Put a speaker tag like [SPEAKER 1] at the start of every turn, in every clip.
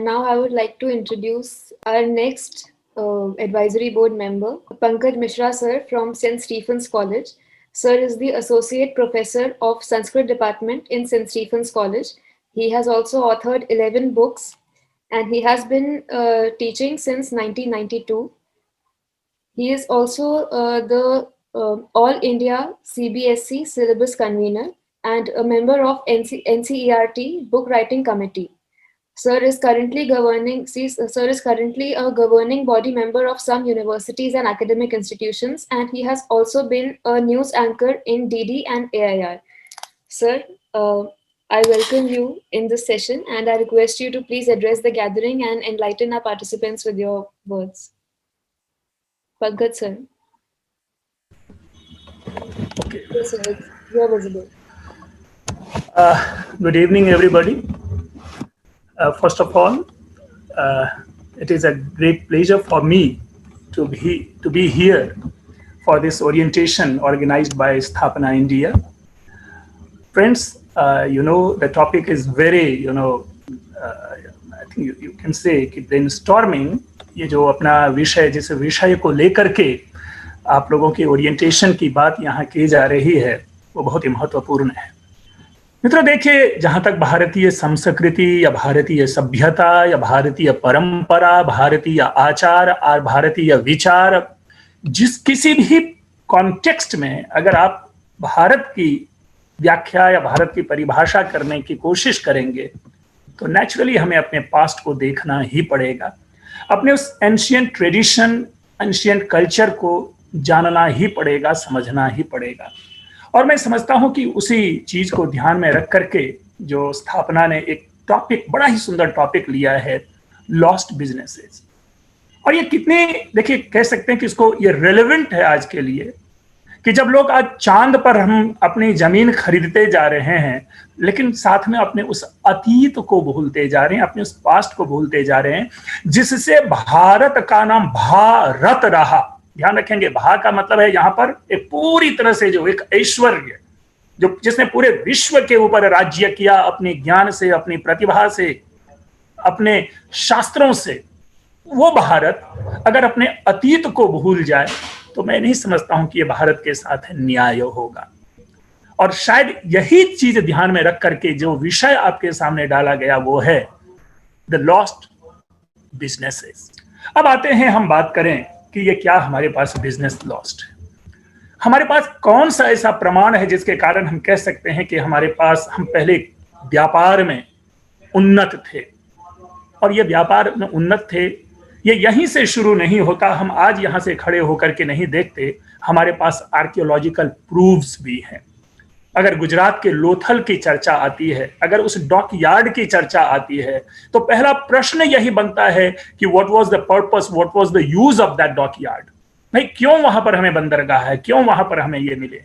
[SPEAKER 1] now I would like to introduce our next advisory board member, Pankaj Mishra sir from St. Stephen's College. Sir is the Associate Professor of Sanskrit Department in St. Stephen's College. He has also authored 11 books and he has been teaching since 1992. He is also the All India CBSE syllabus convener and a member of NCERT book writing committee. Sir is currently a governing body member of some universities and academic institutions, and he has also been a news anchor in DD and AIR. Sir, I welcome you in this session, and I request you to please address the gathering and enlighten our participants with your words. Pankaj sir.
[SPEAKER 2] Okay.
[SPEAKER 1] Yes, sir. You are visible.
[SPEAKER 2] Good evening, everybody. First of all, it is a great pleasure for me to be here for this orientation organized by Sthapana India. Friends, the topic is very, I think you can say कि brainstorming, ये जो अपना विषय जिस विषय को लेकर के आप लोगों की ओरिएंटेशन की बात यहाँ की जा रही है वो बहुत ही महत्वपूर्ण है। मित्रों देखिए, जहां तक भारतीय संस्कृति या भारतीय सभ्यता या भारतीय परंपरा, भारतीय आचार और भारतीय विचार, जिस किसी भी कॉन्टेक्स्ट में अगर आप भारत की व्याख्या या भारत की परिभाषा करने की कोशिश करेंगे तो नेचुरली हमें अपने पास्ट को देखना ही पड़ेगा, अपने उस एंशिएंट ट्रेडिशन, एंशिएंट कल्चर को जानना ही पड़ेगा, समझना ही पड़ेगा। और मैं समझता हूं कि उसी चीज को ध्यान में रख करके जो स्थापना ने एक टॉपिक, बड़ा ही सुंदर टॉपिक लिया है, लॉस्ट बिजनेसेस। और ये कितने, देखिए कह सकते हैं कि इसको ये रेलेवेंट है आज के लिए कि जब लोग आज चांद पर हम अपनी जमीन खरीदते जा रहे हैं, लेकिन साथ में अपने उस अतीत को भूलते जा रहे हैं, अपने उस पास्ट को भूलते जा रहे हैं, जिससे भारत का नाम भारत रहा। ध्यान रखेंगे, भा का मतलब है यहां पर एक पूरी तरह से जो एक ऐश्वर्य, जो जिसने पूरे विश्व के ऊपर राज्य किया अपने ज्ञान से, अपनी प्रतिभा से, अपने शास्त्रों से, वो भारत अगर अपने अतीत को भूल जाए तो मैं नहीं समझता हूं कि ये भारत के साथ न्याय होगा। और शायद यही चीज ध्यान में रख करके जो विषय आपके सामने डाला गया वो है द लॉस्ट बिजनेसेस। अब आते हैं, हम बात करें कि ये क्या हमारे पास बिजनेस लॉस्ट है। हमारे पास कौन सा ऐसा प्रमाण है जिसके कारण हम कह सकते हैं कि हमारे पास, हम पहले व्यापार में उन्नत थे, और ये व्यापार में उन्नत थे, ये यहीं से शुरू नहीं होता। हम आज यहां से खड़े होकर के नहीं देखते, हमारे पास आर्कियोलॉजिकल प्रूफ्स भी हैं। अगर गुजरात के लोथल की चर्चा आती है, अगर उस डॉक यार्ड की चर्चा आती है, तो पहला प्रश्न यही बनता है कि what was the purpose, what was the use of that dockyard. भाई क्यों वहां पर हमें बंदरगाह है, क्यों वहां पर हमें ये मिले?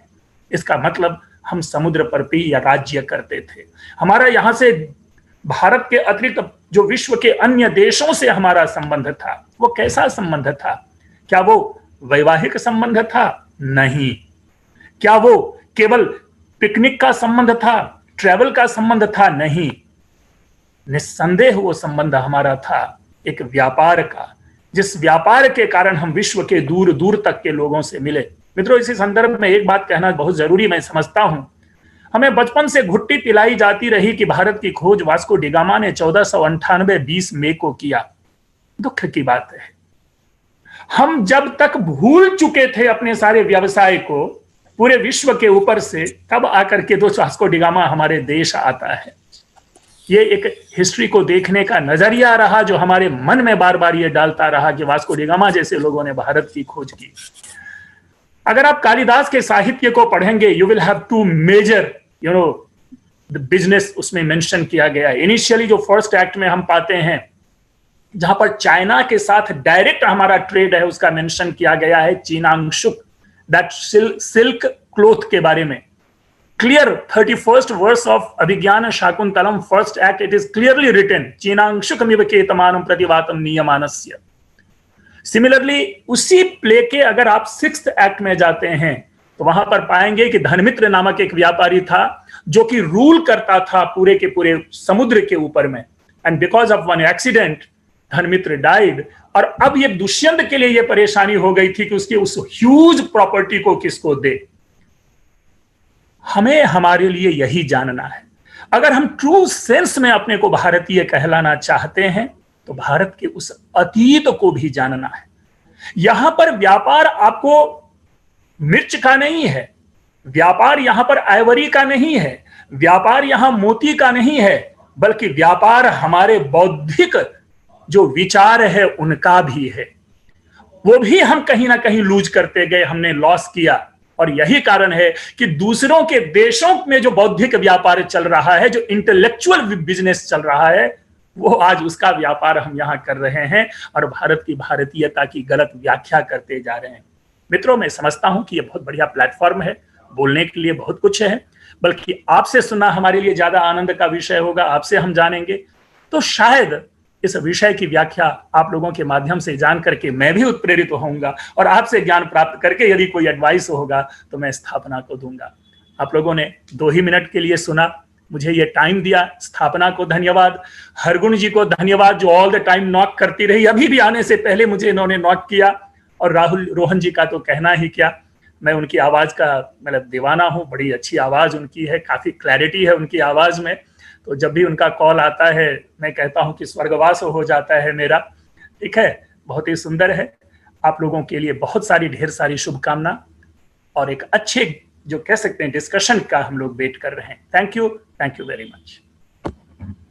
[SPEAKER 2] इसका मतलब हम समुद्र पर भी या राज्य करते थे। हमारा यहां से भारत के अतिरिक्त जो विश्व के अन्य देशों से हमारा संबंध था, वो कैसा संबंध था? क्या वो वैवाहिक संबंध था? नहीं। क्या वो केवल पिकनिक का संबंध था, ट्रैवल का संबंध था? नहीं। निस्संदेह वो संबंध हमारा था एक व्यापार का, जिस व्यापार के कारण हम विश्व के दूर दूर तक के लोगों से मिले। मित्रों, इसी संदर्भ में एक बात कहना बहुत जरूरी मैं समझता हूं। हमें बचपन से घुट्टी पिलाई जाती रही कि भारत की खोज वास्को डिगामा ने 1498 20 मई को किया। दुख की बात है, हम जब तक भूल चुके थे अपने सारे व्यवसाय को पूरे विश्व के ऊपर से, तब आकर के वास्को डिगामा हमारे देश आता है। ये एक हिस्ट्री को देखने का नजरिया रहा जो हमारे मन में बार बार ये डालता रहा कि वास्को डिगामा जैसे लोगों ने भारत की खोज की। अगर आप कालिदास के साहित्य को पढ़ेंगे, you will have to major the business उसमें मेंशन किया गया है। इनिशियली जो फर्स्ट एक्ट में हम पाते हैं, जहां पर चाइना के साथ डायरेक्ट हमारा ट्रेड है, उसका मेंशन किया गया है चीनांगशुक, दैट सिल्क क्लोथ के बारे में। Clear 31st verse of Abhijnana Shakuntalam first act, it is clearly written चीनांगशुकमिव केतमानं प्रतिवातम नियमानस्य। सिमिलरली उसी प्ले के अगर आप 6th एक्ट में जाते हैं तो वहां पर पाएंगे कि धनमित्र नामक एक व्यापारी था जो कि रूल करता था पूरे के पूरे समुद्र के ऊपर में। And because of one accident Dharmitra died. और अब ये दुष्यंत के लिए ये परेशानी हो गई थी कि उसकी उस ह्यूज प्रॉपर्टी को किसको दे। हमें हमारे लिए यही जानना है। अगर हम ट्रू सेंस में अपने को भारतीय कहलाना चाहते हैं तो भारत के उस अतीत को भी जानना है। यहां पर व्यापार आपको मिर्च का नहीं है, व्यापार यहां पर आइवरी का नहीं है, व्यापार यहां मोती का नहीं है, बल्कि व्यापार हमारे बौद्धिक जो विचार है उनका भी है। वो भी हम कहीं ना कहीं लूज करते गए, हमने लॉस किया। और यही कारण है कि दूसरों के देशों में जो बौद्धिक व्यापार चल रहा है, जो इंटेलेक्चुअल बिजनेस चल रहा है, वो आज उसका व्यापार हम यहां कर रहे हैं और भारत की भारतीयता की गलत व्याख्या करते जा रहे हैं। मित्रों, मैं समझता हूं कि ये बहुत बढ़िया प्लेटफॉर्म है, बोलने के लिए बहुत कुछ है, बल्कि आपसे सुनना हमारे लिए ज्यादा आनंद का विषय होगा। आपसे हम जानेंगे तो शायद इस विषय की व्याख्या आप लोगों के माध्यम से जान करके मैं भी उत्प्रेरित होऊंगा और आपसे ज्ञान प्राप्त करके यदि कोई एडवाइस होगा तो मैं स्थापना को दूंगा। आप लोगों ने 2 ही मिनट के लिए सुना, मुझे ये टाइम दिया। स्थापना को धन्यवाद, हरगुण जी को धन्यवाद जो ऑल द टाइम नॉक करती रही, अभी भी आने से पहले मुझे इन्होंने नॉक किया। और राहुल रोहन जी का तो कहना ही क्या, मैं उनकी आवाज का मतलब दीवाना हूँ। बड़ी अच्छी आवाज उनकी है, काफी क्लैरिटी है उनकी आवाज में। तो जब भी उनका कॉल आता है मैं कहता हूं कि स्वर्गवास हो जाता है मेरा। ठीक है, बहुत ही सुंदर है। आप लोगों के लिए बहुत सारी ढेर सारी शुभकामना और एक अच्छे जो कह सकते हैं डिस्कशन का हम लोग वेट कर रहे हैं। Thank you very much.